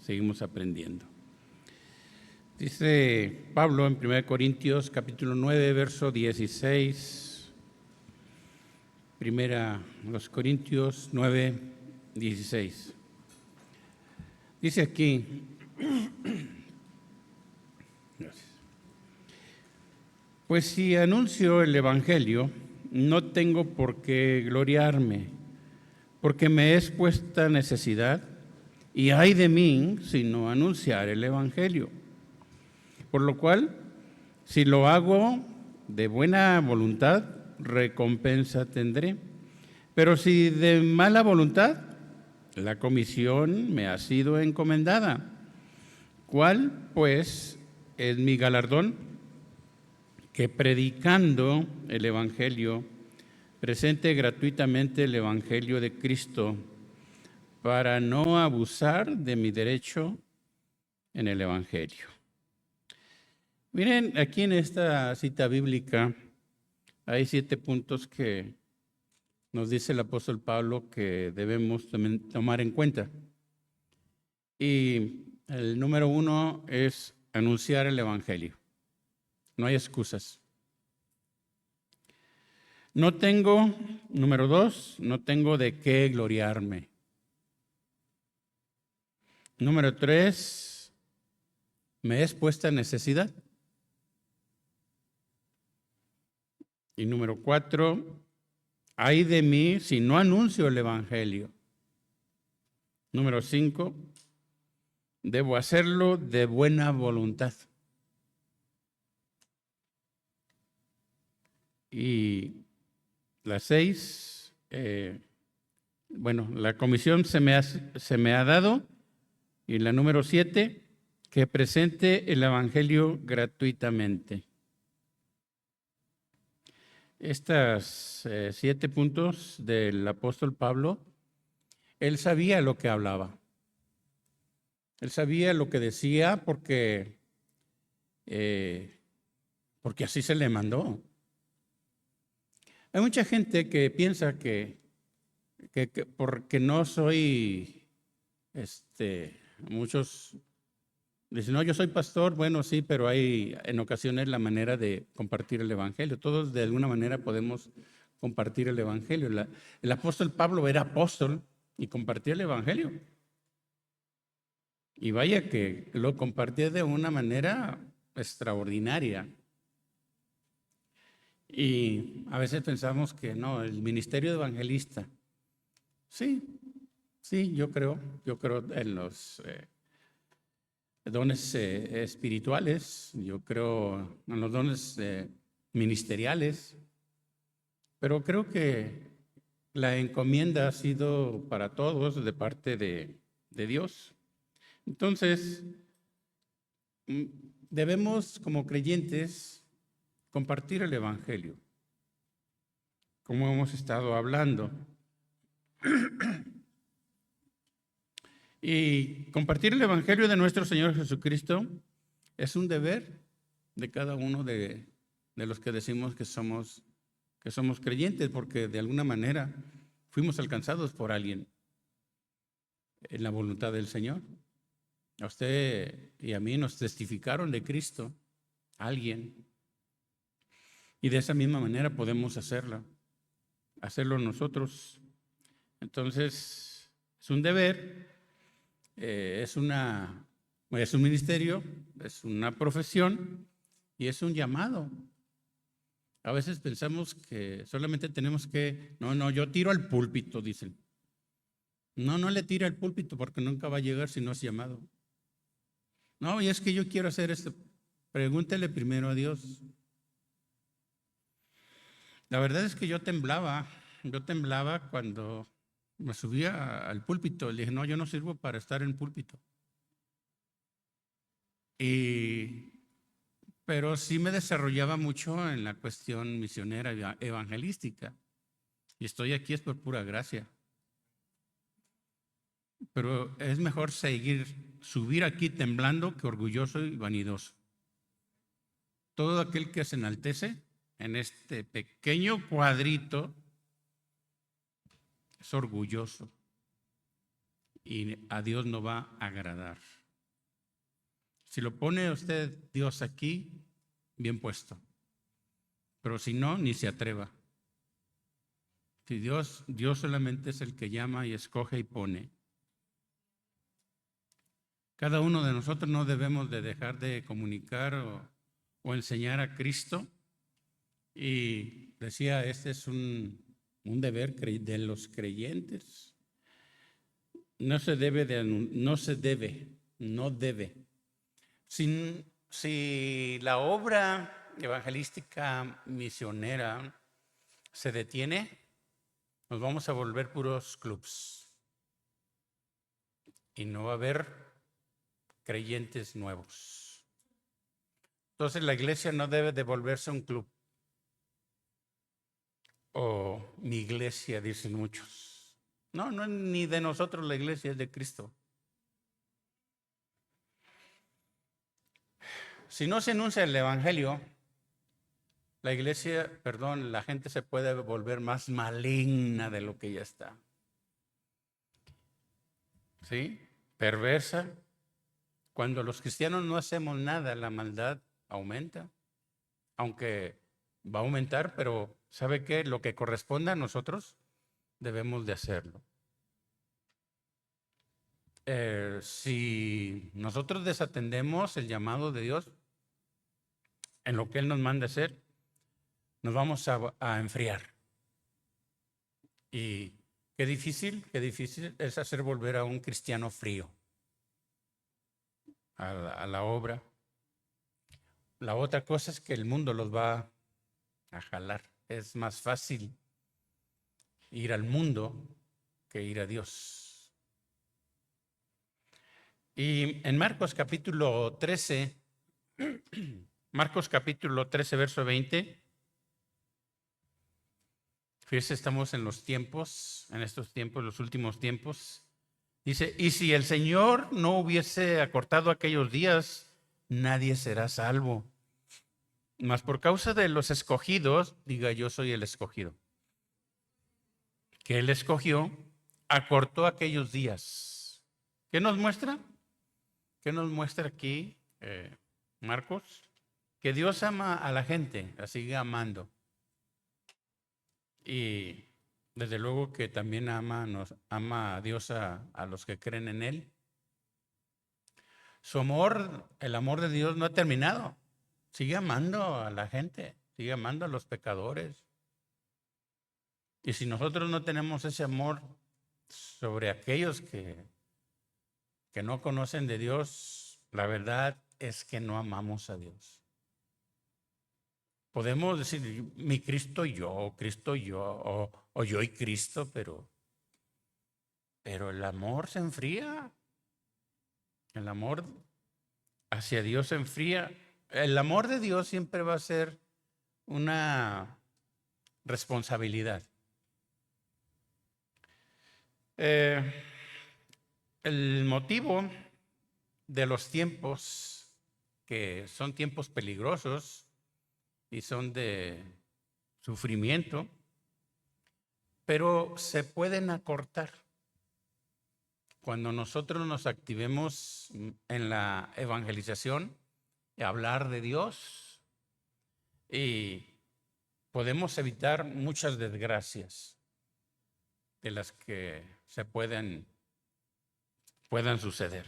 seguimos aprendiendo. Dice Pablo en 1 Corintios capítulo 9, verso 16. 1 Corintios 9, 16. Dice aquí, gracias. Pues si anuncio el Evangelio, no tengo por qué gloriarme, porque me es puesta necesidad, y ay de mí si no anunciar el Evangelio. Por lo cual, si lo hago de buena voluntad, recompensa tendré. Pero si de mala voluntad, la comisión me ha sido encomendada. ¿Cuál, pues, es mi galardón? Que predicando el Evangelio, presente gratuitamente el Evangelio de Cristo, para no abusar de mi derecho en el Evangelio. Miren, aquí en esta cita bíblica hay 7 puntos que nos dice el apóstol Pablo que debemos tomar en cuenta. Y el número 1 es anunciar el Evangelio. No hay excusas. Número 2, no tengo de qué gloriarme. Número 3, me es puesta necesidad. Y número 4, ay de mí si no anuncio el Evangelio. Número 5, debo hacerlo de buena voluntad. Y la 6, la comisión se me ha dado. Y la número 7, que presente el Evangelio gratuitamente. Estos 7 puntos del apóstol Pablo, él sabía lo que hablaba. Él sabía lo que decía porque así se le mandó. Hay mucha gente que piensa que porque no soy, muchos dicen, no, yo soy pastor, bueno, sí, pero hay en ocasiones la manera de compartir el Evangelio. Todos de alguna manera podemos compartir el Evangelio. El apóstol Pablo era apóstol y compartía el Evangelio. Y vaya que lo compartía de una manera extraordinaria. Y a veces pensamos que no, el ministerio de evangelista. Sí, yo creo en los dones espirituales, yo creo en los dones ministeriales, pero creo que la encomienda ha sido para todos de parte de Dios. Entonces, debemos como creyentes compartir el Evangelio, como hemos estado hablando. Y compartir el Evangelio de nuestro Señor Jesucristo es un deber de cada uno de los que decimos que somos creyentes, porque de alguna manera fuimos alcanzados por alguien en la voluntad del Señor. A usted y a mí nos testificaron de Cristo, alguien. Y de esa misma manera podemos hacerlo nosotros. Entonces, es un deber. Es un ministerio, es una profesión y es un llamado. A veces pensamos que solamente tenemos que, no, yo tiro al púlpito, dicen. No le tira al púlpito porque nunca va a llegar si no es llamado. No, y es que yo quiero hacer esto. Pregúntele primero a Dios. La verdad es que yo temblaba cuando me subía al púlpito. Le dije, no, yo no sirvo para estar en púlpito. Pero sí me desarrollaba mucho en la cuestión misionera evangelística. Y estoy aquí es por pura gracia. Pero es mejor subir aquí temblando que orgulloso y vanidoso. Todo aquel que se enaltece en este pequeño cuadrito es orgulloso y a Dios no va a agradar. Si lo pone usted Dios aquí, bien puesto. Pero si no, ni se atreva. Si Dios solamente es el que llama y escoge y pone. Cada uno de nosotros no debemos de dejar de comunicar o enseñar a Cristo. Y decía, este es un deber de los creyentes. No debe. Si la obra evangelística misionera se detiene, nos vamos a volver puros clubs y no va a haber creyentes nuevos. Entonces la iglesia no debe de volverse un club o mi iglesia, dicen muchos. No es ni de nosotros la iglesia, es de Cristo. Si no se anuncia el evangelio, la gente se puede volver más maligna de lo que ya está. ¿Sí? Perversa. Cuando los cristianos no hacemos nada, la maldad aumenta. Aunque va a aumentar, pero ¿sabe qué? Lo que corresponde a nosotros, debemos de hacerlo. Si nosotros desatendemos el llamado de Dios en lo que Él nos manda hacer, nos vamos a enfriar. Y qué difícil es hacer volver a un cristiano frío a la obra. La otra cosa es que el mundo los va a jalar. Es más fácil ir al mundo que ir a Dios. Y en Marcos capítulo 13, verso 20, fíjese, estamos en estos tiempos, los últimos tiempos. Dice, y si el Señor no hubiese acortado aquellos días, nadie será salvo. Mas por causa de los escogidos, diga yo soy el escogido, que Él escogió, acortó aquellos días. ¿Qué nos muestra? ¿Qué nos muestra aquí Marcos? Que Dios ama a la gente, la sigue amando. Y desde luego que también ama a Dios a los que creen en Él. Su amor, el amor de Dios no ha terminado. Sigue amando a la gente, sigue amando a los pecadores. Y si nosotros no tenemos ese amor sobre aquellos que no conocen de Dios, la verdad es que no amamos a Dios. Podemos decir, mi Cristo y yo, o yo y Cristo, pero el amor se enfría. El amor hacia Dios se enfría. El amor de Dios siempre va a ser una responsabilidad. El motivo de los tiempos, que son tiempos peligrosos y son de sufrimiento, pero se pueden acortar cuando nosotros nos activemos en la evangelización y hablar de Dios, y podemos evitar muchas desgracias de las que puedan suceder.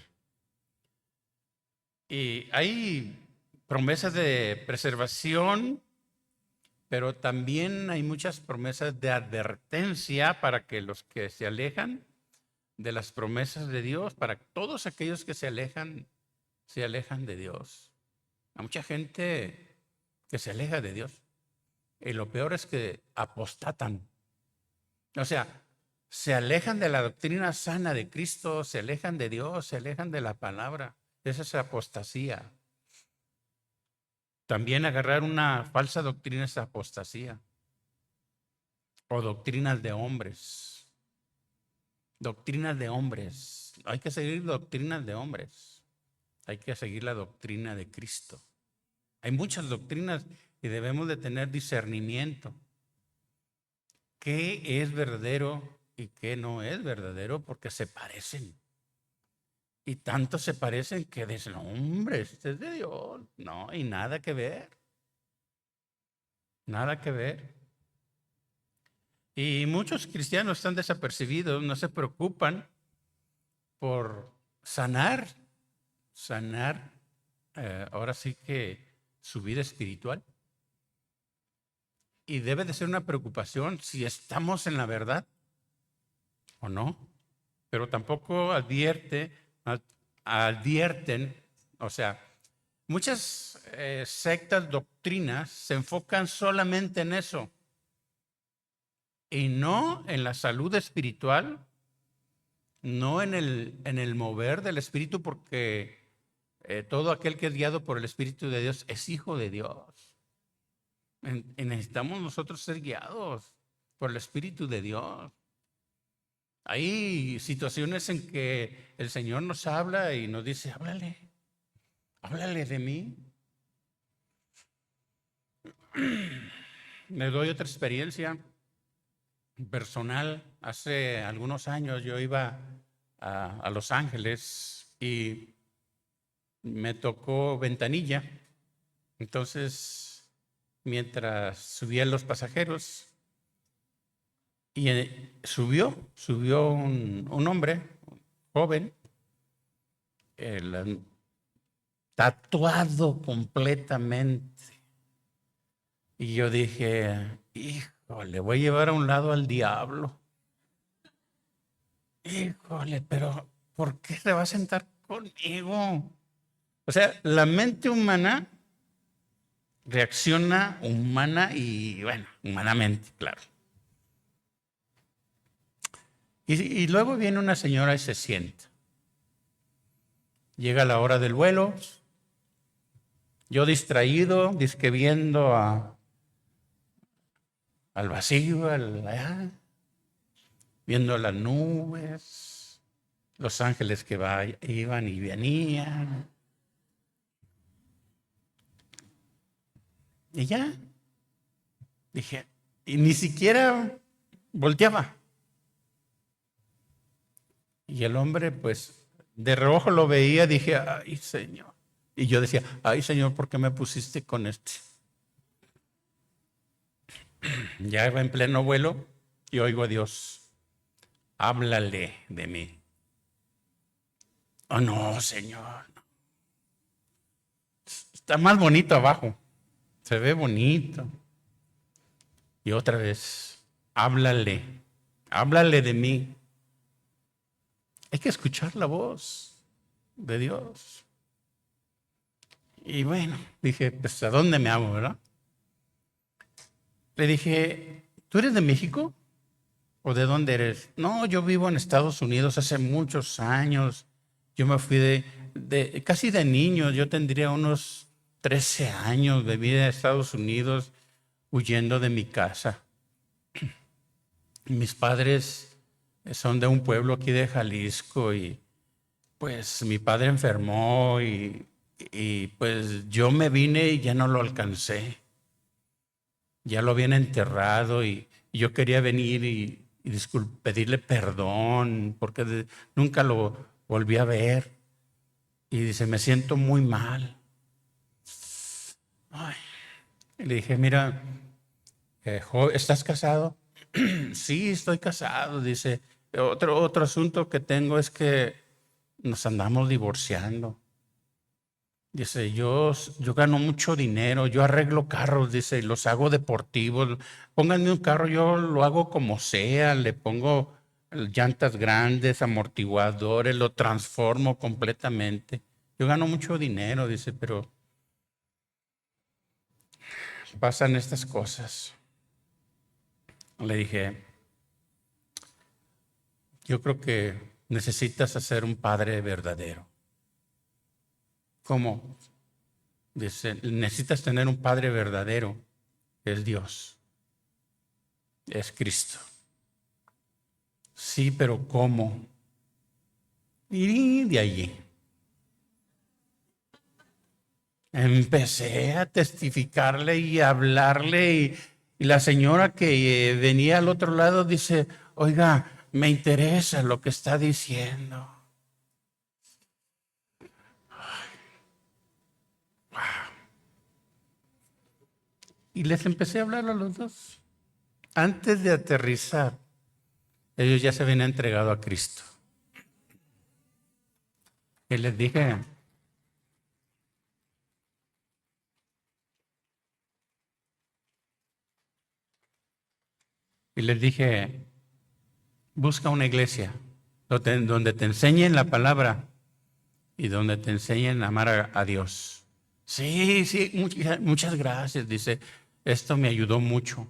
Y hay promesas de preservación, pero también hay muchas promesas de advertencia para que los que se alejan de las promesas de Dios, para todos aquellos que se alejan de Dios. Hay mucha gente que se aleja de Dios. Y lo peor es que apostatan. O sea, se alejan de la doctrina sana de Cristo, se alejan de Dios, se alejan de la palabra. Esa es apostasía. También agarrar una falsa doctrina es apostasía. O doctrinas de hombres. Doctrinas de hombres. Hay que seguir doctrinas de hombres. Hay que seguir la doctrina de Cristo. Hay muchas doctrinas y debemos de tener discernimiento. ¿Qué es verdadero y qué no es verdadero? Porque se parecen. Y tanto se parecen que dicen, hombre, este es de Dios. No, y nada que ver. Nada que ver. Y muchos cristianos están desapercibidos, no se preocupan por sanar, ahora sí que su vida espiritual. Y debe de ser una preocupación si estamos en la verdad o no. Pero tampoco advierten, o sea, muchas sectas, doctrinas se enfocan solamente en eso y no en la salud espiritual, no en el mover del Espíritu, porque todo aquel que es guiado por el Espíritu de Dios es hijo de Dios. Y necesitamos nosotros ser guiados por el Espíritu de Dios. Hay situaciones en que el Señor nos habla y nos dice, háblale de mí. Me doy otra experiencia personal. Hace algunos años yo iba a Los Ángeles y me tocó ventanilla. Entonces, mientras subían los pasajeros, y subió un hombre joven, tatuado completamente. Y yo dije, híjole, voy a llevar a un lado al diablo. Híjole, pero ¿por qué se va a sentar conmigo? O sea, la mente humana reacciona humanamente, claro. Y luego viene una señora y se sienta. Llega la hora del vuelo. Yo distraído, dizque viendo al vacío, viendo las nubes, los ángeles que iban y venían. Y ya, dije, y ni siquiera volteaba. Y el hombre, pues, de reojo lo veía, dije, ay, Señor. Y yo decía, ay, Señor, ¿por qué me pusiste con este? Ya iba en pleno vuelo y oigo a Dios, háblale de mí. Oh, no, Señor. Está más bonito abajo. Se ve bonito. Y otra vez, háblale de mí. Hay que escuchar la voz de Dios. Y bueno, dije, pues, ¿a dónde me hago, verdad? Le dije, ¿tú eres de México? ¿O de dónde eres? No, yo vivo en Estados Unidos hace muchos años. Yo me fui casi de niño, yo tendría unos 13 años, viví en Estados Unidos huyendo de mi casa. Mis padres son de un pueblo aquí de Jalisco y pues mi padre enfermó y pues yo me vine y ya no lo alcancé. Ya lo habían enterrado y yo quería venir y pedirle perdón porque nunca lo volví a ver. Y dice, me siento muy mal. Ay. Y le dije, mira, ¿estás casado? Sí, estoy casado. Dice, otro asunto que tengo es que nos andamos divorciando. Dice, yo gano mucho dinero, yo arreglo carros, dice, y los hago deportivos. Pónganme un carro, yo lo hago como sea, le pongo llantas grandes, amortiguadores, lo transformo completamente. Yo gano mucho dinero, dice, pero pasan estas cosas. Le dije, yo creo que necesitas ser un padre verdadero. ¿Cómo? Dice, necesitas tener un padre verdadero, que es Dios, es Cristo. Sí, pero ¿cómo? Y de allí empecé a testificarle y a hablarle y la señora que venía al otro lado dice, oiga, me interesa lo que está diciendo. Y les empecé a hablar a los dos. Antes de aterrizar, ellos ya se habían entregado a Cristo. Y les dije, busca una iglesia donde te enseñen la palabra y donde te enseñen a amar a Dios. Sí, sí, muchas gracias. Dice, esto me ayudó mucho.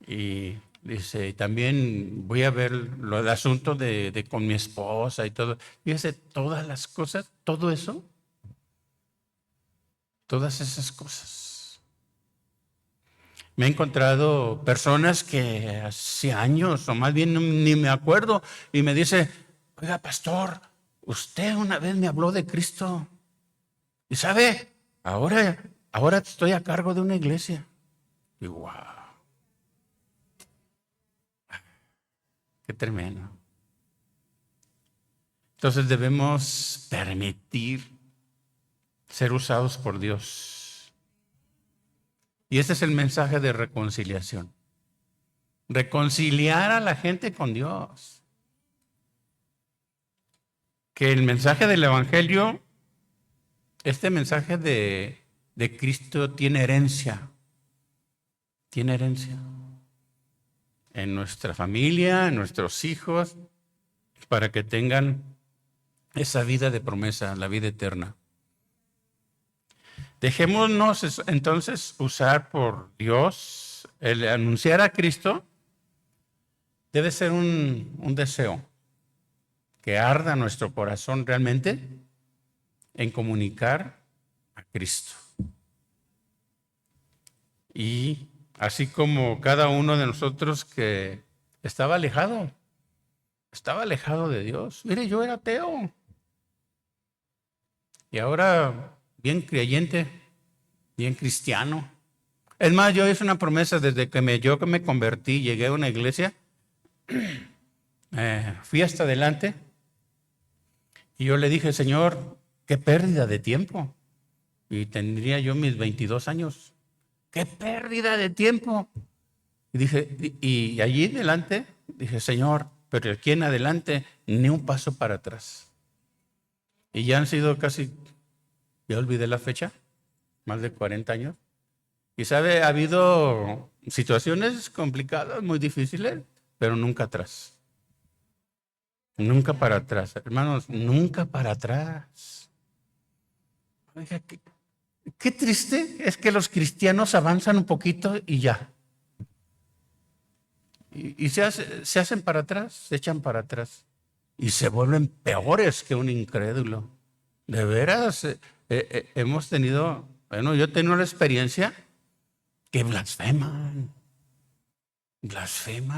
Y dice, también voy a ver el asunto de con mi esposa y todo. Fíjese, todas las cosas, todo eso, todas esas cosas. Me he encontrado personas que hace años, o más bien ni me acuerdo, y me dice, oiga, pastor, usted una vez me habló de Cristo. Y sabe, ahora estoy a cargo de una iglesia. Y wow, qué tremendo. Entonces debemos permitir ser usados por Dios. Y ese es el mensaje de reconciliación. Reconciliar a la gente con Dios. Que el mensaje del Evangelio, este mensaje de Cristo tiene herencia. Tiene herencia. En nuestra familia, en nuestros hijos, para que tengan esa vida de promesa, la vida eterna. Dejémonos entonces usar por Dios. El anunciar a Cristo debe ser un deseo que arda nuestro corazón realmente en comunicar a Cristo. Y así como cada uno de nosotros que estaba alejado de Dios. Mire, yo era ateo. Y ahora bien creyente, bien cristiano. Es más, yo hice una promesa desde que yo me convertí, llegué a una iglesia, fui hasta adelante y yo le dije, Señor, qué pérdida de tiempo. Y tendría yo mis 22 años. ¡Qué pérdida de tiempo! Y dije, y allí adelante, dije, Señor, pero aquí en adelante, ni un paso para atrás. Y ya han sido casi, ya olvidé la fecha, más de 40 años. Y sabe, ha habido situaciones complicadas, muy difíciles, pero nunca atrás. Nunca para atrás, hermanos, nunca para atrás. Oiga, qué triste es que los cristianos avanzan un poquito y ya. Y se hacen para atrás, se echan para atrás. Y se vuelven peores que un incrédulo. De veras, hemos tenido, bueno, yo he tenido la experiencia que blasfeman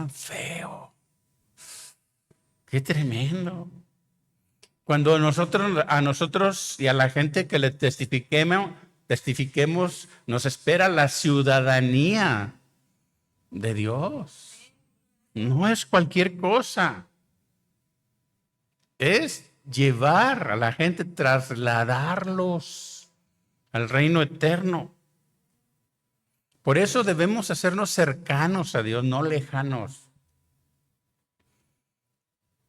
feo. Qué tremendo. Cuando a nosotros y a la gente que le testifiquemos, nos espera la ciudadanía de Dios. No es cualquier cosa. Es llevar a la gente, trasladarlos al reino eterno. Por eso debemos hacernos cercanos a Dios, no lejanos.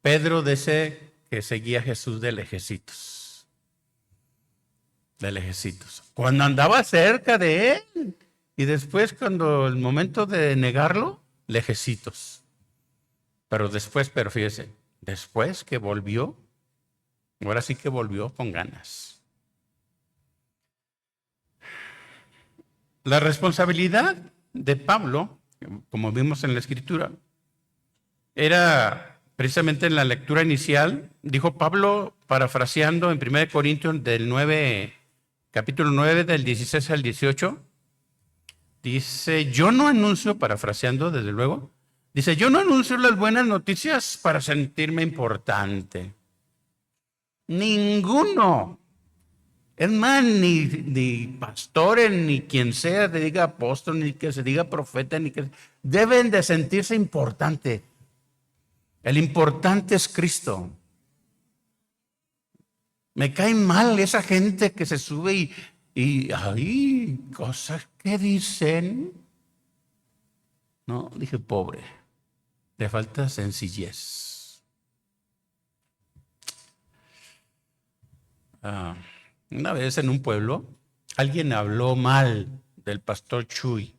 Pedro dice que seguía a Jesús de lejecitos. De lejecitos. Cuando andaba cerca de él. Y después, cuando el momento de negarlo, lejecitos. Pero fíjese, después que volvió, ahora sí que volvió con ganas. La responsabilidad de Pablo, como vimos en la Escritura, era precisamente en la lectura inicial, dijo Pablo, parafraseando en 1 Corintios capítulo 9, del 16 al 18, dice, yo no anuncio, parafraseando desde luego, dice, yo no anuncio las buenas noticias para sentirme importante. Ninguno. Es más, ni pastores, ni quien sea, se diga apóstol, ni que se diga profeta, ni que deben de sentirse importante. El importante es Cristo. Me cae mal esa gente que se sube Y hay cosas que dicen. No, dije pobre, le falta sencillez. Una vez en un pueblo, alguien habló mal del pastor Chuy.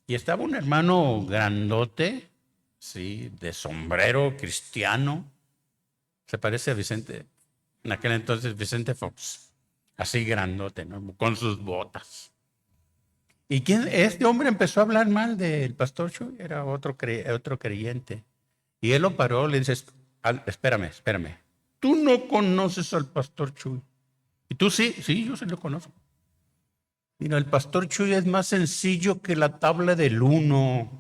Y estaba un hermano grandote, sí, de sombrero cristiano. Se parece a Vicente, en aquel entonces Vicente Fox. Así grandote, ¿no? Con sus botas. ¿Y quién? Este hombre empezó a hablar mal del pastor Chuy, era otro creyente. Y él lo paró, le dice, espérame. Tú no conoces al pastor Chuy. ¿Y tú sí? Sí, yo sí lo conozco. Mira, el pastor Chuy es más sencillo que la tabla del 1.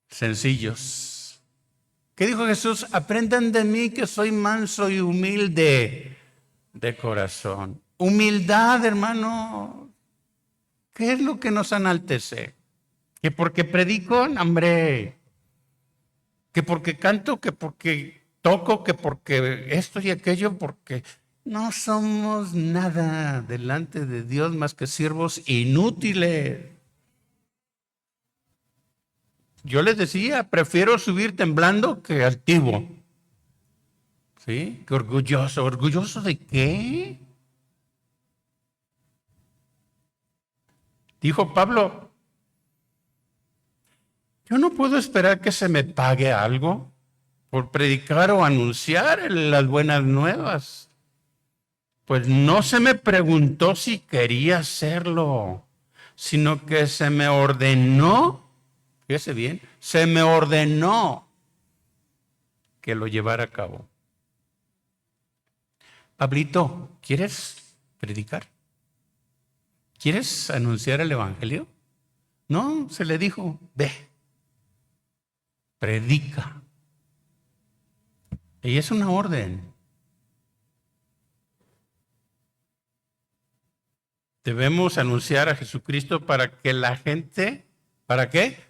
Sencillos. ¿Qué dijo Jesús? Aprendan de mí que soy manso y humilde de corazón. Humildad, hermano. ¿Qué es lo que nos enaltece? Que porque predico, hombre. Que porque canto, que porque toco, que porque esto y aquello, porque no somos nada delante de Dios más que siervos inútiles. Yo les decía, prefiero subir temblando que altivo. ¿Sí? Que orgulloso. ¿Orgulloso de qué? Dijo Pablo, yo no puedo esperar que se me pague algo por predicar o anunciar las buenas nuevas. Pues no se me preguntó si quería hacerlo, sino que se me ordenó, fíjese bien, se me ordenó que lo llevara a cabo. Pablito, ¿quieres predicar? ¿Quieres anunciar el evangelio? No, se le dijo, ve, predica. Y es una orden. Debemos anunciar a Jesucristo para que la gente, ¿para qué?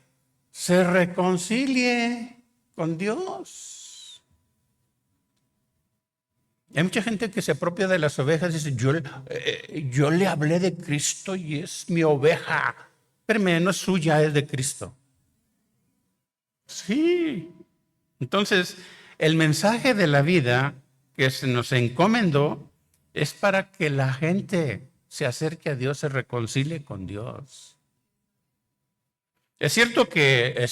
Se reconcilie con Dios. Hay mucha gente que se apropia de las ovejas y dice, yo le hablé de Cristo y es mi oveja. Pero no es suya, es de Cristo. Sí. Entonces, el mensaje de la vida que se nos encomendó es para que la gente se acerque a Dios, se reconcilie con Dios. Es cierto que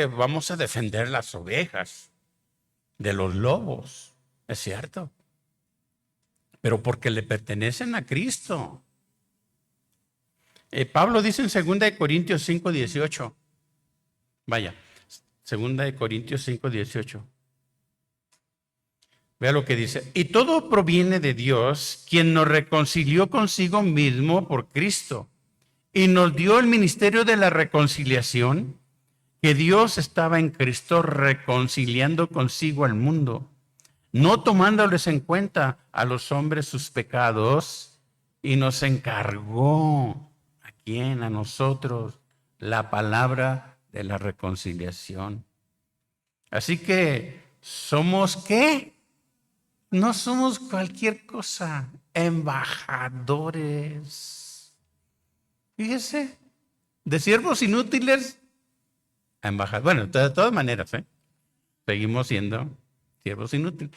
vamos a defender las ovejas de los lobos, es cierto, pero porque le pertenecen a Cristo. Pablo dice en 2 Corintios 5:18, vaya, 2 Corintios 5:18. Vea lo que dice. Y todo proviene de Dios, quien nos reconcilió consigo mismo por Cristo y nos dio el ministerio de la reconciliación, que Dios estaba en Cristo reconciliando consigo al mundo, no tomándoles en cuenta a los hombres sus pecados, y nos encargó, ¿a quién? A nosotros, la palabra de la reconciliación. Así que, ¿somos qué? No somos cualquier cosa, embajadores. Fíjese, de siervos inútiles a embajadores. Bueno, de todas maneras, seguimos siendo siervos inútiles,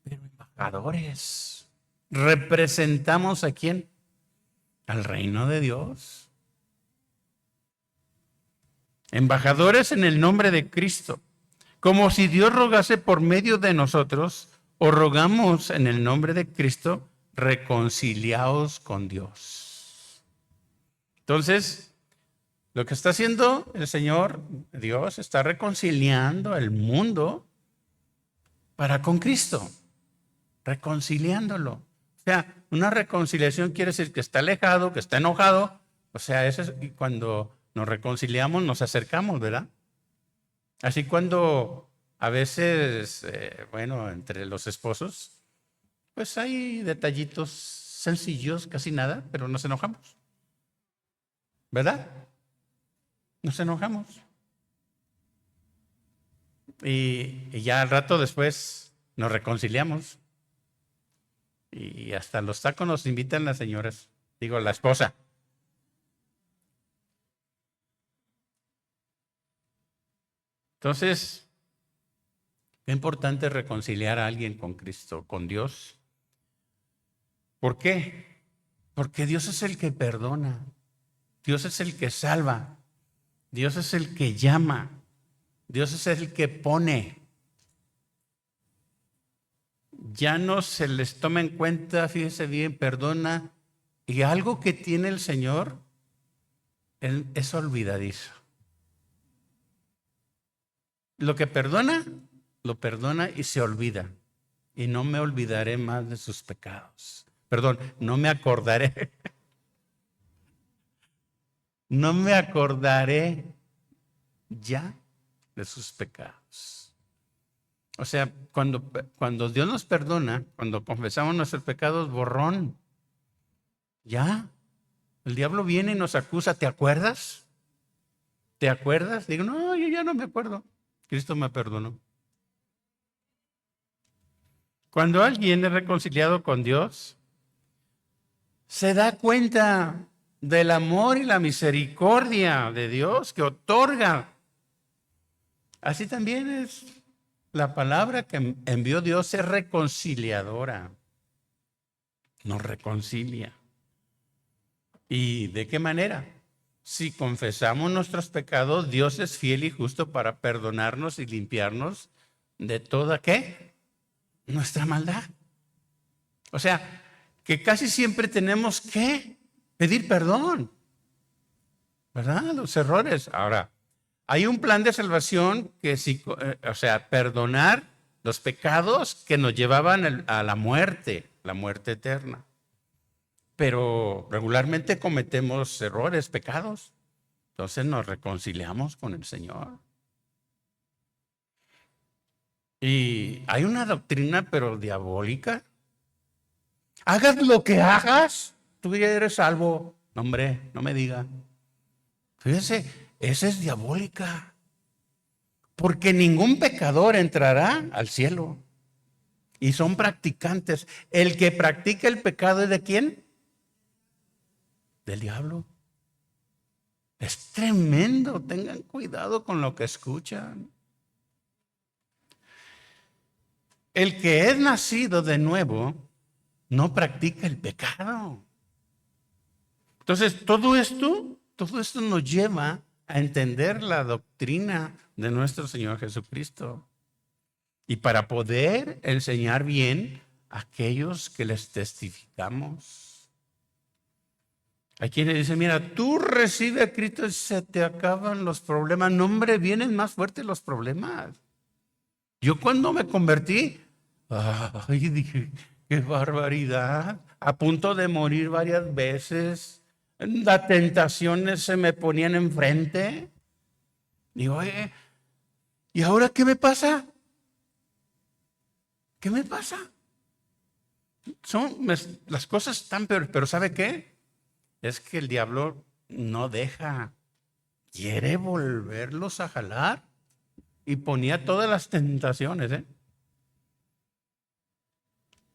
pero embajadores. ¿Representamos a quién? Al reino de Dios. Embajadores en el nombre de Cristo, como si Dios rogase por medio de nosotros, o rogamos en el nombre de Cristo, reconciliaos con Dios. Entonces, lo que está haciendo el Señor, Dios, está reconciliando el mundo para con Cristo, reconciliándolo. O sea, una reconciliación quiere decir que está alejado, que está enojado. O sea, eso es cuando nos reconciliamos, nos acercamos, ¿verdad? Así cuando a veces, bueno, entre los esposos, pues hay detallitos sencillos, casi nada, pero nos enojamos. ¿Verdad? Nos enojamos. Y ya al rato después nos reconciliamos. Y hasta los tacos nos invitan las señoras, digo, la esposa. Entonces, qué importante reconciliar a alguien con Cristo, con Dios. ¿Por qué? Porque Dios es el que perdona, Dios es el que salva, Dios es el que llama, Dios es el que pone. Ya no se les toma en cuenta, fíjense bien, perdona. Y algo que tiene el Señor es olvidadizo. Lo que perdona, lo perdona y se olvida. Y no me olvidaré más de sus pecados. Perdón, no me acordaré. No me acordaré ya de sus pecados. O sea, cuando Dios nos perdona, cuando confesamos nuestros pecados, borrón. Ya. El diablo viene y nos acusa. ¿Te acuerdas? ¿Te acuerdas? Digo, no, yo ya no me acuerdo. Cristo me perdonó. Cuando alguien es reconciliado con Dios, se da cuenta del amor y la misericordia de Dios que otorga. Así también es la palabra que envió Dios, es reconciliadora. Nos reconcilia. ¿Y de qué manera? Si confesamos nuestros pecados, Dios es fiel y justo para perdonarnos y limpiarnos de toda, ¿qué? Nuestra maldad. O sea, que casi siempre tenemos que pedir perdón, ¿verdad? Los errores. Ahora, hay un plan de salvación que sí, o sea, perdonar los pecados que nos llevaban a la muerte eterna. Pero regularmente cometemos errores, pecados. Entonces nos reconciliamos con el Señor. Y hay una doctrina, pero diabólica. Hagas lo que hagas, tú ya eres salvo. No, hombre, no me diga. Fíjense, esa es diabólica. Porque ningún pecador entrará al cielo. Y son practicantes. El que practica el pecado es ¿de quién? Del diablo. Es tremendo. Tengan cuidado con lo que escuchan. El que es nacido de nuevo no practica el pecado. Entonces, todo esto nos lleva a entender la doctrina de nuestro Señor Jesucristo. Y para poder enseñar bien a aquellos que les testificamos. Hay quienes dicen, mira, tú recibes a Cristo y se te acaban los problemas. No, hombre, vienen más fuertes los problemas. Yo cuando me convertí, ay, dije, qué barbaridad. A punto de morir varias veces. Las tentaciones se me ponían enfrente. Digo, oye, ¿y ahora qué me pasa? ¿Qué me pasa? Las cosas están peores, pero ¿sabe qué? Es que el diablo no deja. Quiere volverlos a jalar. Y ponía todas las tentaciones, ¿eh?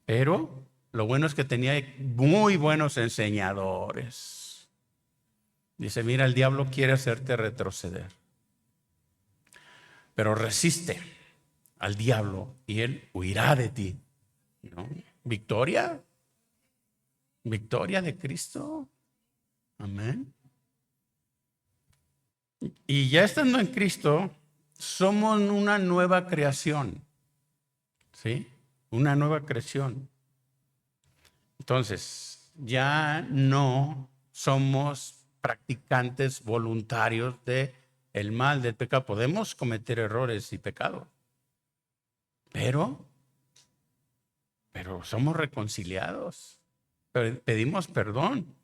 Pero lo bueno es que tenía muy buenos enseñadores. Dice, mira, el diablo quiere hacerte retroceder. Pero resiste al diablo y él huirá de ti. ¿No? Victoria. Victoria de Cristo. Amén. Y ya estando en Cristo, somos una nueva creación. ¿Sí? Una nueva creación. Entonces, ya no somos practicantes voluntarios de el mal, del pecado. Podemos cometer errores y pecados, pero somos reconciliados, pedimos perdón.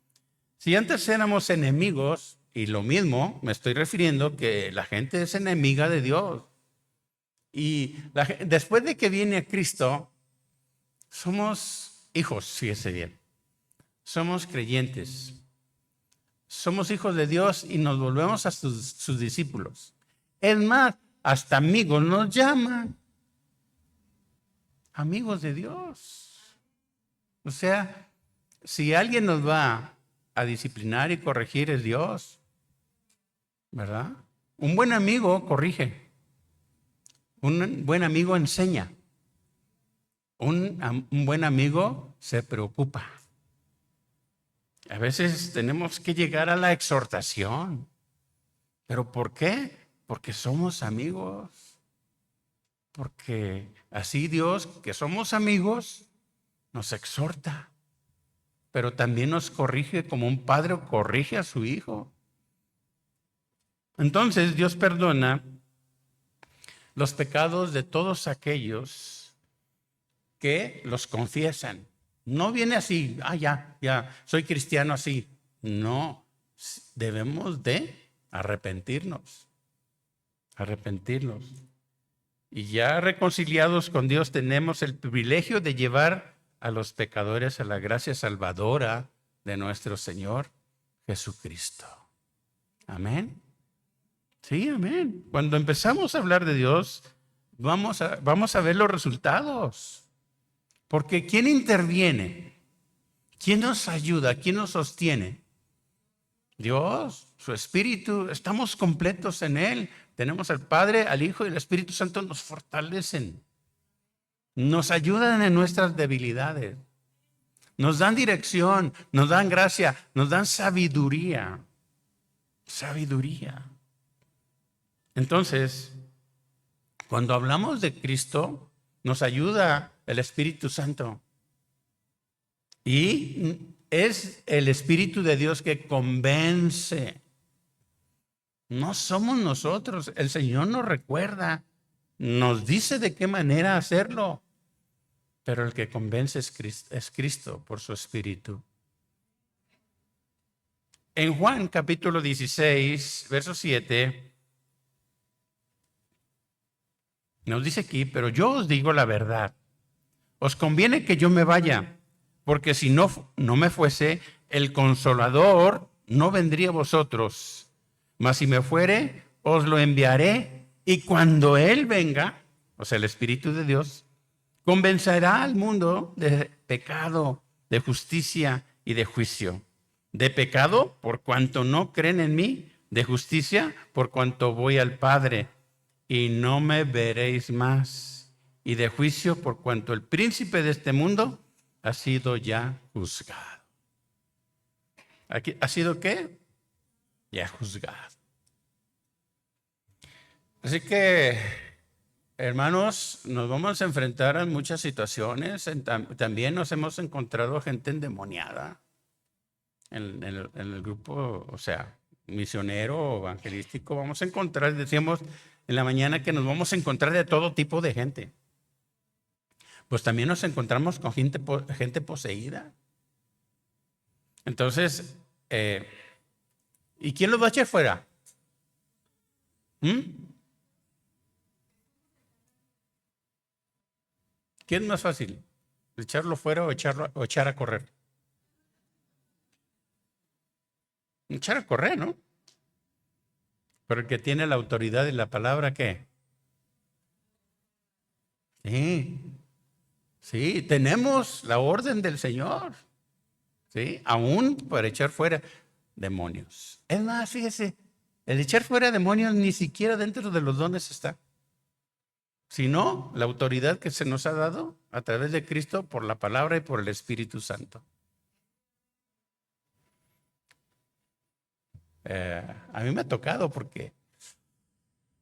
Si antes éramos enemigos, y lo mismo me estoy refiriendo que la gente es enemiga de Dios. Y después de que viene Cristo, somos hijos, fíjese bien. Somos creyentes. Somos hijos de Dios y nos volvemos a sus discípulos. Es más, hasta amigos nos llaman. amigos de Dios. O sea, si alguien nos va a disciplinar y corregir es Dios, ¿verdad? Un buen amigo corrige, un buen amigo enseña, un buen amigo se preocupa. A veces tenemos que llegar a la exhortación. ¿Pero por qué? Porque somos amigos. Porque así Dios, que somos amigos, nos exhorta. Pero también nos corrige como un padre corrige a su hijo. Entonces Dios perdona los pecados de todos aquellos que los confiesan. No viene así, ya, soy cristiano así. No, debemos de arrepentirnos. Y ya reconciliados con Dios tenemos el privilegio de llevar a los pecadores a la gracia salvadora de nuestro Señor Jesucristo. Amén. Sí, amén. Cuando empezamos a hablar de Dios, vamos a ver los resultados. Porque ¿quién interviene? ¿Quién nos ayuda? ¿Quién nos sostiene? Dios, su Espíritu, estamos completos en Él. Tenemos al Padre, al Hijo y al Espíritu Santo nos fortalecen. Nos ayudan en nuestras debilidades. Nos dan dirección, nos dan gracia, nos dan sabiduría. Sabiduría. Entonces, cuando hablamos de Cristo, nos ayuda el Espíritu Santo. Y es el Espíritu de Dios que convence. No somos nosotros. El Señor nos recuerda, nos dice de qué manera hacerlo. Pero el que convence es Cristo por su Espíritu. En Juan capítulo 16, verso 7, nos dice aquí, pero yo os digo la verdad. Os conviene que yo me vaya, porque si no me fuese, el Consolador no vendría a vosotros. Mas si me fuere, os lo enviaré. Y cuando Él venga, o sea, el Espíritu de Dios, convencerá al mundo de pecado, de justicia y de juicio. De pecado, por cuanto no creen en mí. De justicia, por cuanto voy al Padre y no me veréis más. Y de juicio, por cuanto el príncipe de este mundo ha sido ya juzgado. ¿Ha sido qué? Ya juzgado. Así que, hermanos, nos vamos a enfrentar a muchas situaciones. También nos hemos encontrado gente endemoniada en el grupo, o sea, misionero, evangelístico. Vamos a encontrar, decíamos en la mañana que nos vamos a encontrar de todo tipo de gente. Pues también nos encontramos con gente poseída. Entonces, ¿y quién los va a echar fuera? ¿Qué es más fácil? ¿Echarlo fuera o echar a correr? Echar a correr, ¿no? Pero el que tiene la autoridad y la palabra, ¿qué? Sí, tenemos la orden del Señor. Sí, aún para echar fuera demonios. Es más, fíjese, el echar fuera demonios ni siquiera dentro de los dones está, sino la autoridad que se nos ha dado a través de Cristo por la palabra y por el Espíritu Santo. A mí me ha tocado porque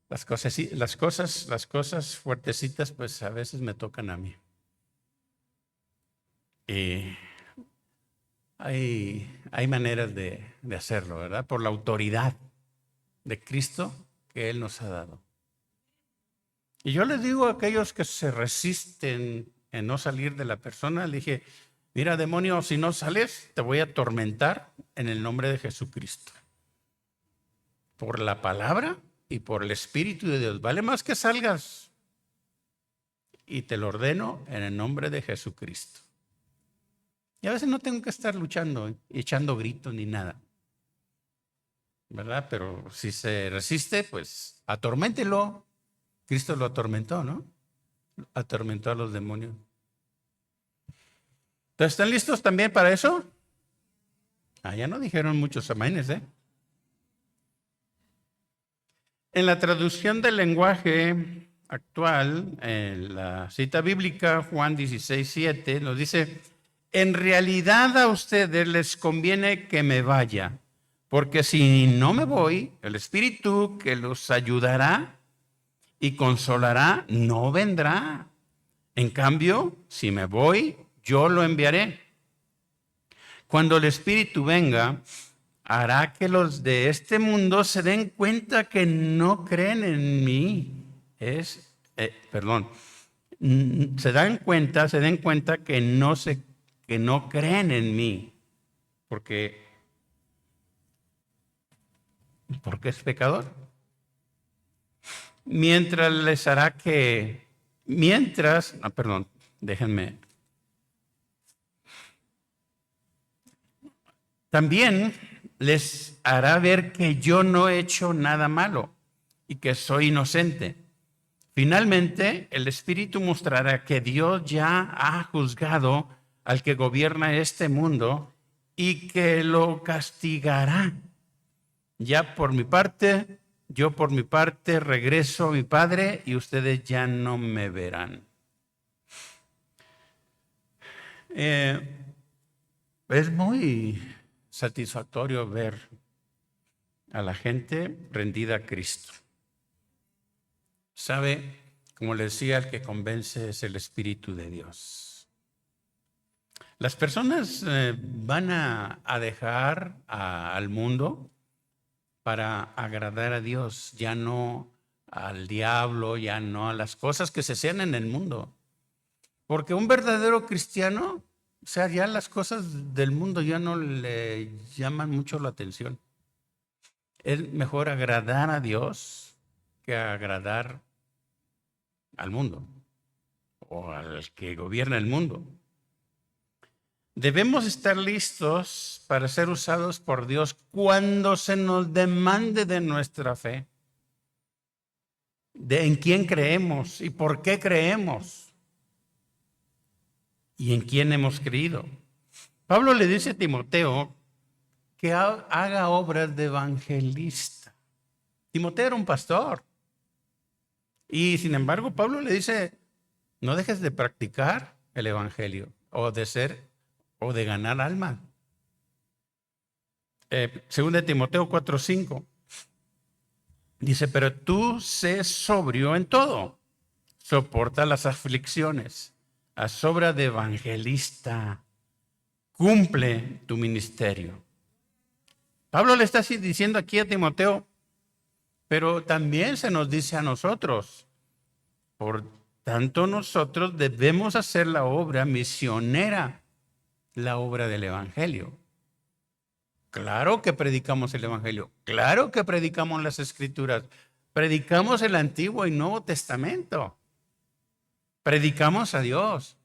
las cosas fuertecitas, pues a veces me tocan a mí. Y hay maneras de hacerlo, ¿verdad? Por la autoridad de Cristo que Él nos ha dado. Y yo les digo a aquellos que se resisten en no salir de la persona, le dije, mira, demonio, si no sales, te voy a atormentar en el nombre de Jesucristo. Por la palabra y por el Espíritu de Dios. Vale más que salgas. Y te lo ordeno en el nombre de Jesucristo. Y a veces no tengo que estar luchando, echando gritos ni nada. ¿Verdad? Pero si se resiste, pues atorméntelo. Cristo lo atormentó, ¿no? atormentó a los demonios. Entonces, ¿están listos también para eso? Ya no dijeron muchos aménes, ¿eh? En la traducción del lenguaje actual, en la cita bíblica, Juan 16:7, nos dice: en realidad a ustedes les conviene que me vaya, porque si no me voy, el Espíritu que los ayudará y consolará no vendrá. En cambio, si me voy, yo lo enviaré. Cuando el Espíritu venga, hará que los de este mundo se den cuenta que no creen en mí. Se den cuenta que no creen en mí, porque es pecador. Déjenme. También les hará ver que yo no he hecho nada malo y que soy inocente. Finalmente, el Espíritu mostrará que Dios ya ha juzgado al que gobierna este mundo y que lo castigará. Yo por mi parte regreso a mi Padre y ustedes ya no me verán. Es muy satisfactorio ver a la gente rendida a Cristo. ¿Sabe? Como le decía, el que convence es el Espíritu de Dios. Las personas van a dejar al mundo para agradar a Dios, ya no al diablo, ya no a las cosas que se hacían en el mundo. Porque un verdadero cristiano, o sea, ya las cosas del mundo ya no le llaman mucho la atención. Es mejor agradar a Dios que agradar al mundo o al que gobierna el mundo. Debemos estar listos para ser usados por Dios cuando se nos demande de nuestra fe, de en quién creemos y por qué creemos y en quién hemos creído. Pablo le dice a Timoteo que haga obras de evangelista. Timoteo era un pastor. Y sin embargo, Pablo le dice: no dejes de practicar el evangelio o de ganar alma. Según de Timoteo 4:5 dice: pero tú sé sobrio en todo, soporta las aflicciones, haz obra de evangelista, cumple tu ministerio. Pablo le está diciendo aquí a Timoteo, pero también se nos dice a nosotros: por tanto, nosotros debemos hacer la obra misionera, la obra del evangelio. Claro que predicamos el evangelio, claro que predicamos las escrituras, predicamos el Antiguo y Nuevo Testamento, predicamos a Dios,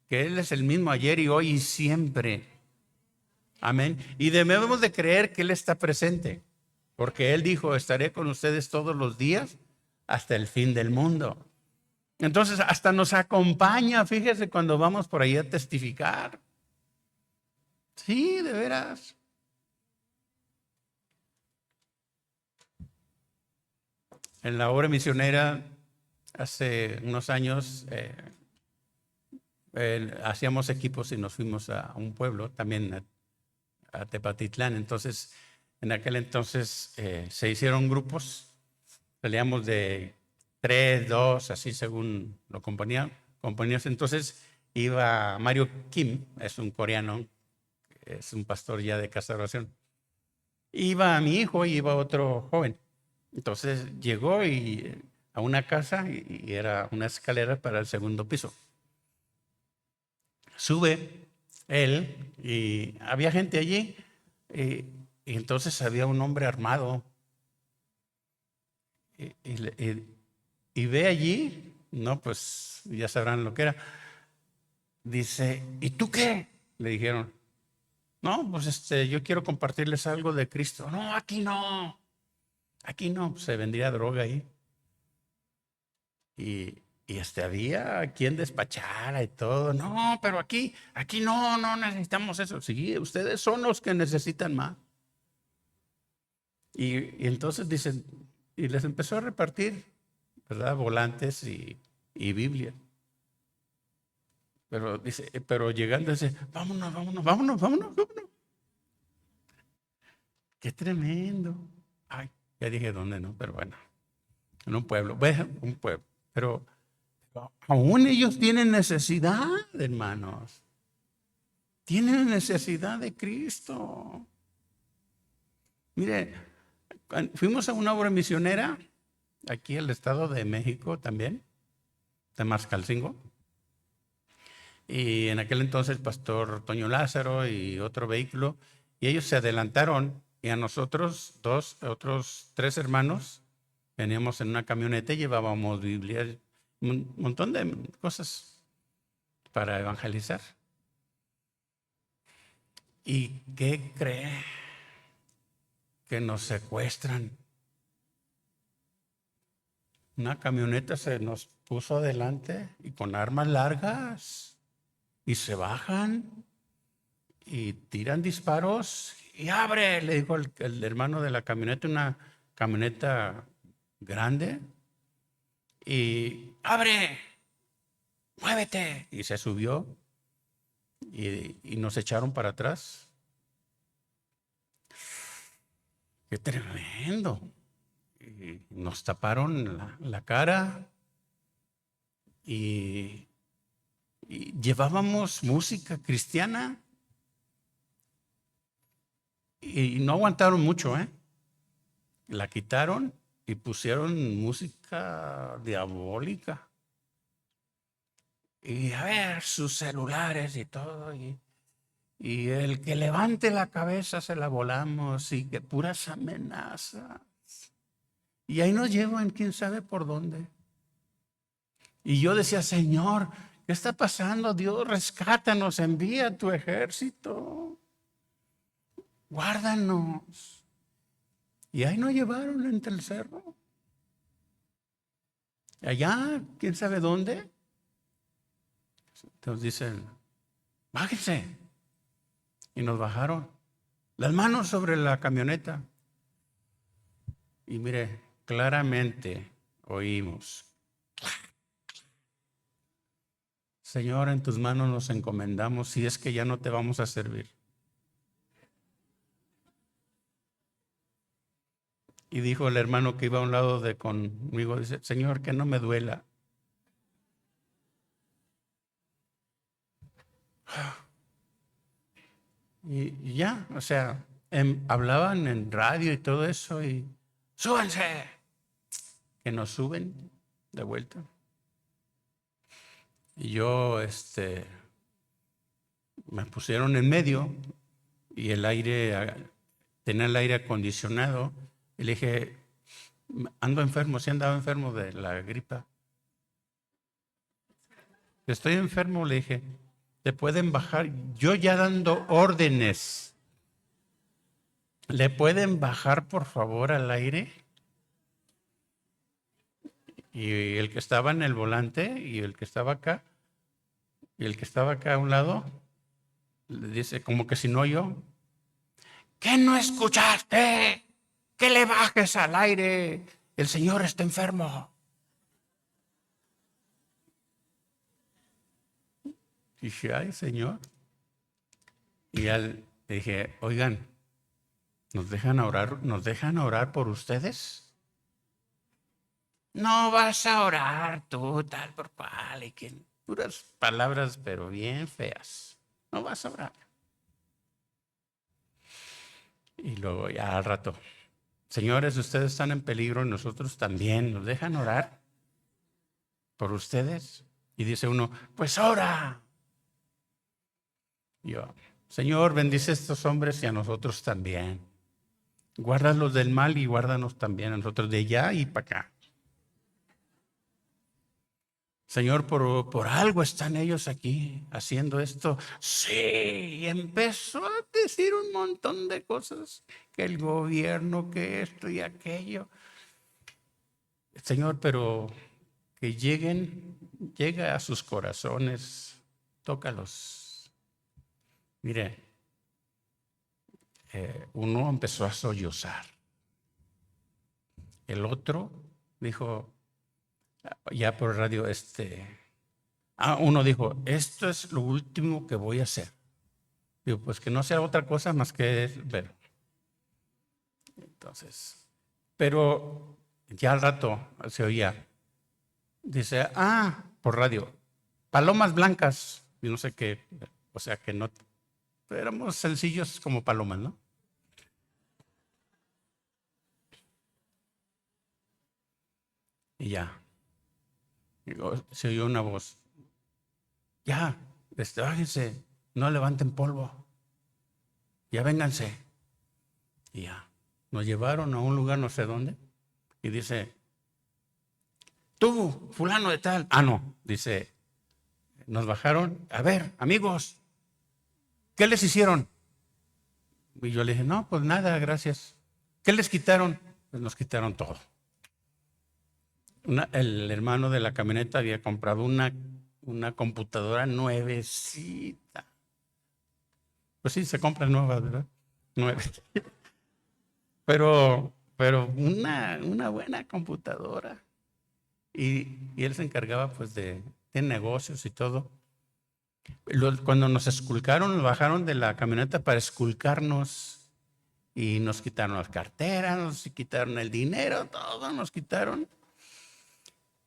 que Él es el mismo ayer y hoy y siempre. Amén. Y debemos de creer que Él está presente, porque Él dijo: estaré con ustedes todos los días hasta el fin del mundo. Entonces, hasta nos acompaña, fíjese, cuando vamos por ahí a testificar. Sí, de veras. En la obra misionera, hace unos años, hacíamos equipos y nos fuimos a un pueblo, también a Tepatitlán. Entonces, en aquel entonces se hicieron grupos, salíamos de 3, 2, así según lo componías. Entonces iba Mario Kim, es un coreano, es un pastor ya de casa de oración. Iba mi hijo y iba otro joven. Entonces llegó a una casa y era una escalera para el segundo piso. Sube él y había gente allí y entonces había un hombre armado y ve allí, no, pues ya sabrán lo que era. Dice: ¿y tú qué? Le dijeron. No, pues yo quiero compartirles algo de Cristo. No, aquí no, se vendía droga ahí. Y Y había quien despachara y todo. No, pero aquí no necesitamos eso. Sí, ustedes son los que necesitan más. Y entonces dicen, y les empezó a repartir, ¿verdad? Volantes y Biblia. Pero dice, pero llegando dice, vámonos. Qué tremendo. Ay, ya dije dónde, no, pero bueno, en un pueblo, un pueblo. Pero aún ellos tienen necesidad, hermanos. Tienen necesidad de Cristo. Mire, fuimos a una obra misionera aquí en el Estado de México también, de Mascalcingo. Y en aquel entonces el pastor Toño Lázaro y otro vehículo, y ellos se adelantaron, y a nosotros otros 3 hermanos, veníamos en una camioneta y llevábamos Biblia, un montón de cosas para evangelizar. ¿Y qué cree? Que nos secuestran. Una camioneta se nos puso adelante y con armas largas, y se bajan y tiran disparos y abre, le dijo el hermano de la camioneta, una camioneta grande, y abre, muévete. Y se subió y nos echaron para atrás. ¡Qué tremendo! Y nos taparon la cara y llevábamos música cristiana y no aguantaron mucho, ¿eh? La quitaron y pusieron música diabólica. Y a ver, sus celulares y todo. Y el que levante la cabeza se la volamos, y que puras amenazas. Y ahí nos llevan quién sabe por dónde. Y yo decía, Señor, ¿qué está pasando? Dios, rescátanos, envía tu ejército. Guárdanos. Y ahí nos llevaron entre el cerro. Allá, quién sabe dónde. Entonces dicen, bájense. Y nos bajaron. Las manos sobre la camioneta. Y mire, claramente oímos. Señor, en tus manos nos encomendamos si es que ya no te vamos a servir. Y dijo el hermano que iba a un lado de conmigo, dice, Señor, que no me duela. Y ya, o sea, hablaban en radio y todo eso y súbanse, que nos suben de vuelta. Y yo, me pusieron en medio y tenía el aire acondicionado y le dije, ando enfermo, sí andaba enfermo de la gripa. Estoy enfermo, le dije, te pueden bajar, yo ya dando órdenes, ¿le pueden bajar por favor al aire? Y el que estaba en el volante y el que estaba acá, a un lado, le dice como que si no oyó, ¿qué no escuchaste? Que le bajes al aire, el Señor está enfermo. Y dije, ay, Señor. Y le dije, oigan, ¿nos dejan orar por ustedes? No vas a orar tú, tal por cual, y que puras palabras, pero bien feas. No vas a orar. Y luego ya al rato, señores, ustedes están en peligro y nosotros también. ¿Nos dejan orar por ustedes? Y dice uno, pues ora. Yo, Señor, bendice a estos hombres y a nosotros también. Guárdalos del mal y guárdanos también a nosotros de allá y para acá. Señor, por algo están ellos aquí haciendo esto. Sí, y empezó a decir un montón de cosas, que el gobierno, que esto y aquello. Señor, pero que lleguen llega a sus corazones, tócalos. Mire, uno empezó a sollozar. El otro dijo, ya por radio, uno dijo, esto es lo último que voy a hacer. Digo, pues que no sea otra cosa más que ver. Entonces, pero ya al rato se oía, dice, por radio, palomas blancas, y no sé qué, o sea que no, éramos sencillos como palomas, ¿no? Y ya, se oyó una voz, ya, bájense, no levanten polvo, ya vénganse. Y ya, nos llevaron a un lugar no sé dónde, y dice, tú, fulano de tal, no, dice, nos bajaron, a ver, amigos, ¿qué les hicieron? Y yo le dije, no, pues nada, gracias. ¿Qué les quitaron? Pues nos quitaron todo. El hermano de la camioneta había comprado una computadora nuevecita. Pues sí, se compra nueva, ¿verdad? Nueva. Pero una buena computadora. Y él se encargaba pues de negocios y todo. Cuando nos esculcaron, nos bajaron de la camioneta para esculcarnos y nos quitaron las carteras, nos quitaron el dinero, todo nos quitaron.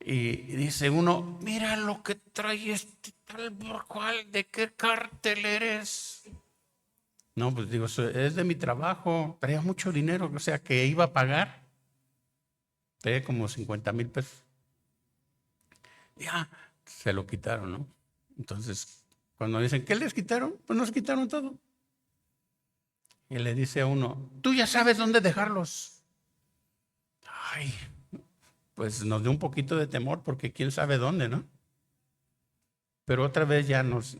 Y dice uno, mira lo que trae este tal por cual, ¿de qué cártel eres? No, pues digo, es de mi trabajo, traía mucho dinero, o sea que iba a pagar, traía como 50,000 pesos. Ya, se lo quitaron, ¿no? Entonces, cuando dicen, ¿qué les quitaron? Pues nos quitaron todo. Y le dice a uno, tú ya sabes dónde dejarlos. Ay, pues nos dio un poquito de temor porque quién sabe dónde, ¿no? Pero otra vez ya nos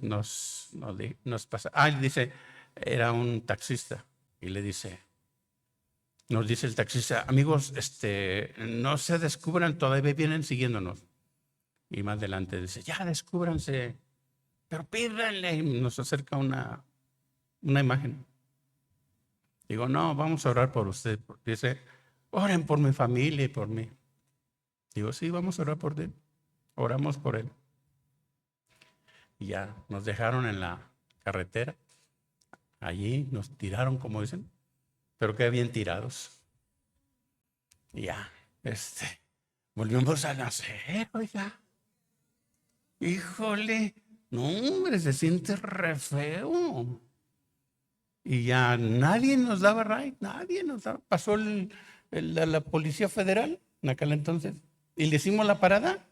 pasa. Dice, era un taxista y le dice, nos dice el taxista, amigos, no se descubran, todavía vienen siguiéndonos. Y más adelante dice, ya descúbranse, pero pídanle. Y nos acerca una imagen. Digo, no, vamos a orar por usted. Dice, oren por mi familia y por mí. Digo, sí, vamos a orar por él. Oramos por él. Y ya nos dejaron en la carretera. Allí nos tiraron, como dicen, pero qué bien tirados. Y ya, volvimos a nacer, oiga. Híjole, no, hombre, se siente re feo. Y ya nadie nos daba ride, nadie nos daba. Pasó la Policía Federal en aquel entonces y le hicimos la parada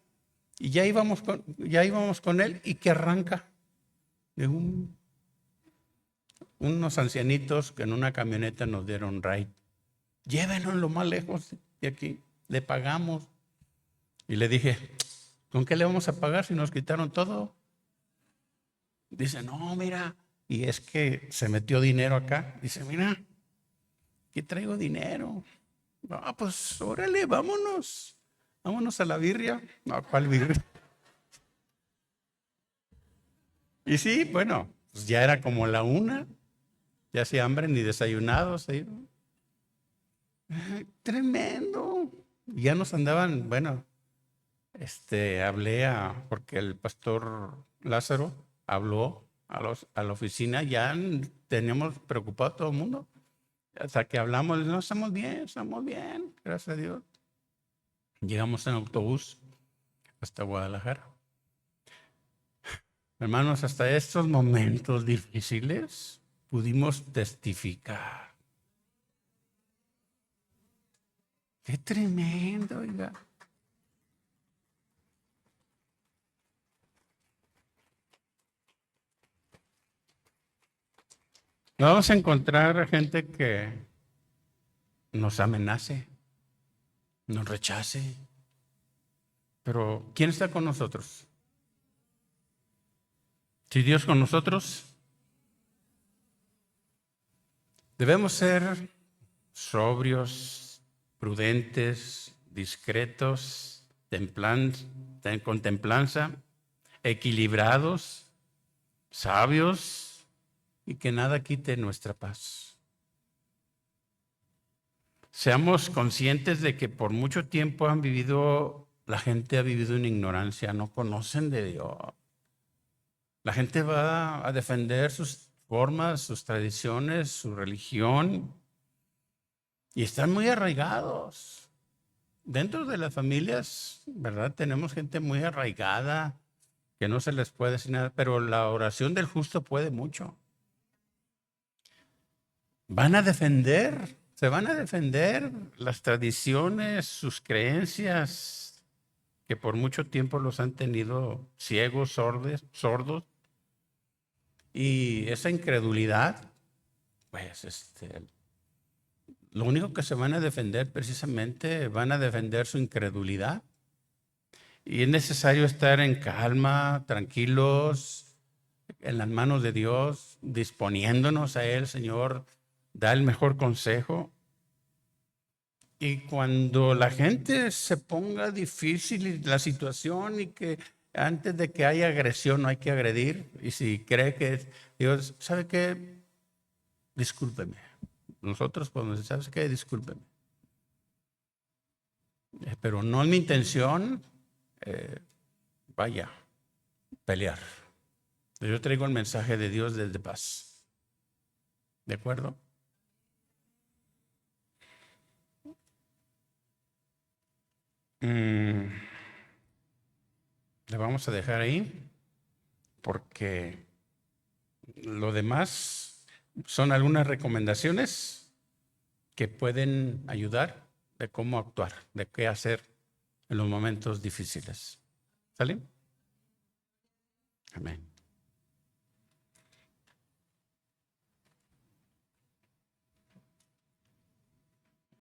y ya íbamos con él y que arranca de unos ancianitos que en una camioneta nos dieron ride. Llévenos lo más lejos de aquí, le pagamos. Y le dije, ¿con qué le vamos a pagar si nos quitaron todo? Dice, no, mira, y es que se metió dinero acá. Dice, mira, aquí traigo dinero. No, pues órale, vámonos. Vámonos a la birria. No, ¿cuál birria? Y sí, bueno, pues ya era como la 1, ya hacía hambre ni desayunado. Tremendo. Ya nos andaban, bueno, hablé porque el pastor Lázaro habló a la oficina, ya teníamos preocupado a todo el mundo. Hasta que hablamos, no, estamos bien, gracias a Dios. Llegamos en autobús hasta Guadalajara. Hermanos, hasta estos momentos difíciles pudimos testificar. Qué tremendo, oiga. Vamos a encontrar gente que nos amenace, nos rechace. Pero ¿quién está con nosotros? Si Dios con nosotros, debemos ser sobrios, prudentes, discretos, con templanza, equilibrados, sabios y que nada quite nuestra paz. Seamos conscientes de que por mucho tiempo la gente ha vivido en ignorancia, no conocen de Dios. La gente va a defender sus formas, sus tradiciones, su religión y están muy arraigados. Dentro de las familias, ¿verdad? Tenemos gente muy arraigada que no se les puede decir nada, pero la oración del justo puede mucho. Se van a defender las tradiciones, sus creencias, que por mucho tiempo los han tenido ciegos, sordos, y esa incredulidad, pues lo único que se van a defender precisamente, van a defender su incredulidad. Y es necesario estar en calma, tranquilos, en las manos de Dios, disponiéndonos a Él, Señor, da el mejor consejo. Y cuando la gente se ponga difícil la situación y que antes de que haya agresión no hay que agredir, y si cree que Dios, ¿sabe qué? Discúlpeme. Nosotros podemos decir, ¿sabes qué? Discúlpeme. Pero no es mi intención, pelear. Yo traigo el mensaje de Dios desde paz. ¿De acuerdo? Le vamos a dejar ahí porque lo demás son algunas recomendaciones que pueden ayudar de cómo actuar, de qué hacer en los momentos difíciles. ¿Sale? Amén.